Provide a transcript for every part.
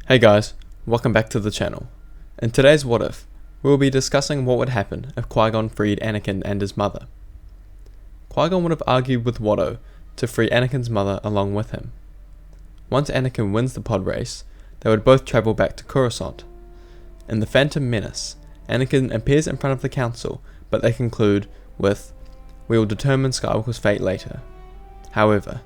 Hey guys, welcome back to the channel. In today's What If, we will be discussing what would happen if Qui-Gon freed Anakin and his mother. Qui-Gon would have argued with Watto to free Anakin's mother along with him. Once Anakin wins the pod race, they would both travel back to Coruscant. In The Phantom Menace, Anakin appears in front of the council, but they conclude with, "We will determine Skywalker's fate later." However,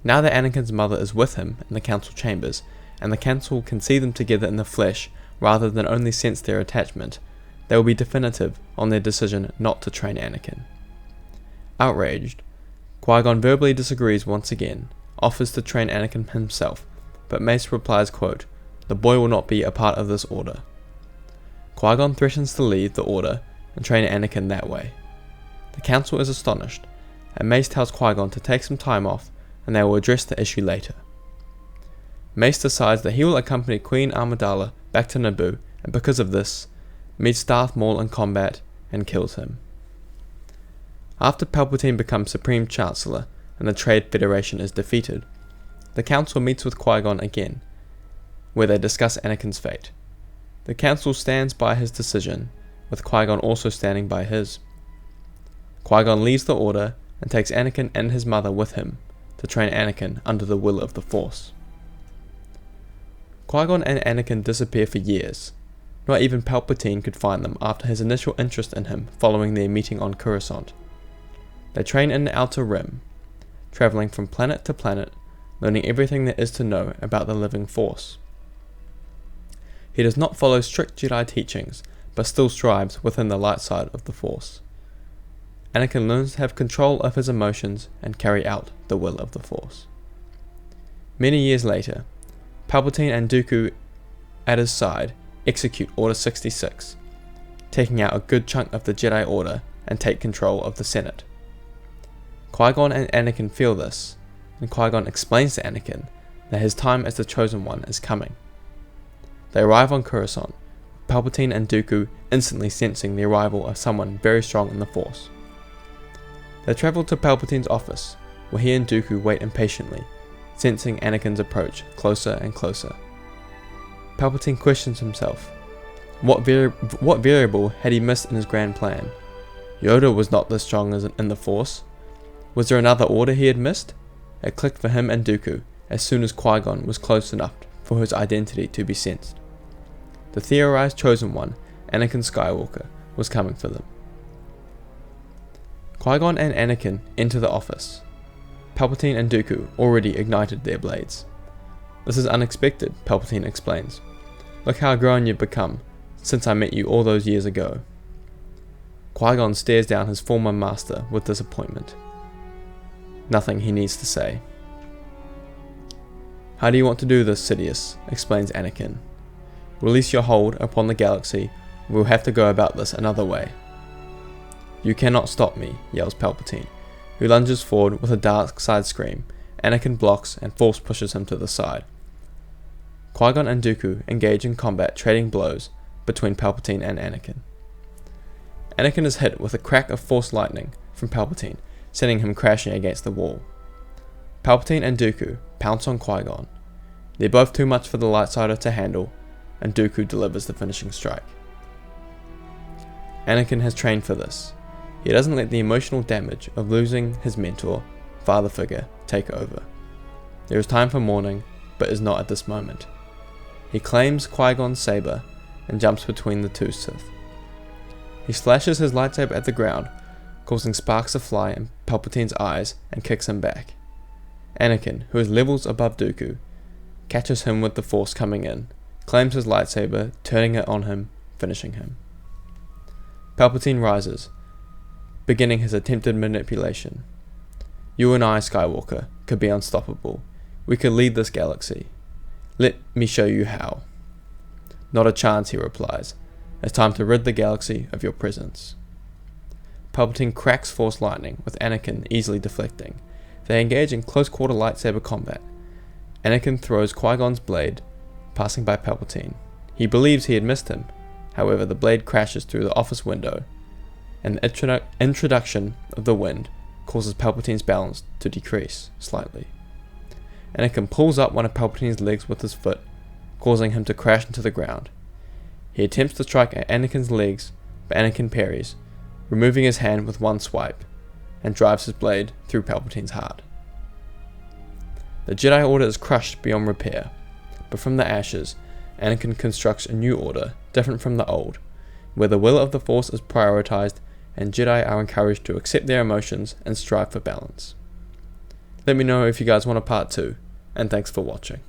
now that Anakin's mother is with him in the council chambers, and the council can see them together in the flesh rather than only sense their attachment, they will be definitive on their decision not to train Anakin. Outraged, Qui-Gon verbally disagrees once again, offers to train Anakin himself, but Mace replies, quote, "The boy will not be a part of this order." Qui-Gon threatens to leave the order and train Anakin that way. The council is astonished, and Mace tells Qui-Gon to take some time off and they will address the issue later. Mace decides that he will accompany Queen Amidala back to Naboo, and because of this, meets Darth Maul in combat and kills him. After Palpatine becomes Supreme Chancellor and the Trade Federation is defeated, the Council meets with Qui-Gon again, where they discuss Anakin's fate. The Council stands by his decision, with Qui-Gon also standing by his. Qui-Gon leaves the Order and takes Anakin and his mother with him to train Anakin under the will of the Force. Qui-Gon and Anakin disappear for years. Not even Palpatine could find them after his initial interest in him following their meeting on Coruscant. They train in the Outer Rim, traveling from planet to planet, learning everything there is to know about the living Force. He does not follow strict Jedi teachings, but still strives within the light side of the Force. Anakin learns to have control of his emotions and carry out the will of the Force. Many years later, Palpatine and Dooku at his side execute Order 66, taking out a good chunk of the Jedi Order and take control of the Senate. Qui-Gon and Anakin feel this, and Qui-Gon explains to Anakin that his time as the Chosen One is coming. They arrive on Coruscant, Palpatine and Dooku instantly sensing the arrival of someone very strong in the Force. They travel to Palpatine's office, where he and Dooku wait impatiently, sensing Anakin's approach closer and closer. Palpatine questions himself. What variable had he missed in his grand plan? Yoda was not this strong as in the Force. Was there another order he had missed? It clicked for him and Dooku as soon as Qui-Gon was close enough for his identity to be sensed. The theorized Chosen One, Anakin Skywalker, was coming for them. Qui-Gon and Anakin enter the office. Palpatine and Dooku already ignited their blades. "This is unexpected," Palpatine explains. "Look how grown you've become since I met you all those years ago." Qui-Gon stares down his former master with disappointment. Nothing he needs to say. "How do you want to do this, Sidious?" explains Anakin. "Release your hold upon the galaxy, we'll have to go about this another way." "You cannot stop me," yells Palpatine, who lunges forward with a dark side scream. Anakin blocks and Force pushes him to the side. Qui-Gon and Dooku engage in combat, trading blows between Palpatine and Anakin. Anakin is hit with a crack of Force lightning from Palpatine, sending him crashing against the wall. Palpatine and Dooku pounce on Qui-Gon. They're both too much for the Lightsider to handle, and Dooku delivers the finishing strike. Anakin has trained for this. He doesn't let the emotional damage of losing his mentor, father figure, take over. There is time for mourning, but is not at this moment. He claims Qui-Gon's saber and jumps between the two Sith. He slashes his lightsaber at the ground, causing sparks to fly in Palpatine's eyes and kicks him back. Anakin, who is levels above Dooku, catches him with the Force coming in, claims his lightsaber, turning it on him, finishing him. Palpatine rises, beginning his attempted manipulation. "You and I, Skywalker, could be unstoppable. We could lead this galaxy. Let me show you how." "Not a chance," he replies. "It's time to rid the galaxy of your presence." Palpatine cracks Force lightning, with Anakin easily deflecting. They engage in close-quarter lightsaber combat. Anakin throws Qui-Gon's blade, passing by Palpatine. He believes he had missed him. However, the blade crashes through the office window, and the introduction of the wind causes Palpatine's balance to decrease slightly. Anakin pulls up one of Palpatine's legs with his foot. causing him to crash into the ground. He attempts to strike at Anakin's legs, but Anakin parries, removing his hand with one swipe, and drives his blade through Palpatine's heart. The Jedi Order is crushed beyond repair, but from the ashes, Anakin constructs a new order, different from the old, where the will of the Force is prioritized and Jedi are encouraged to accept their emotions and strive for balance. Let me know if you guys want a part 2, and thanks for watching.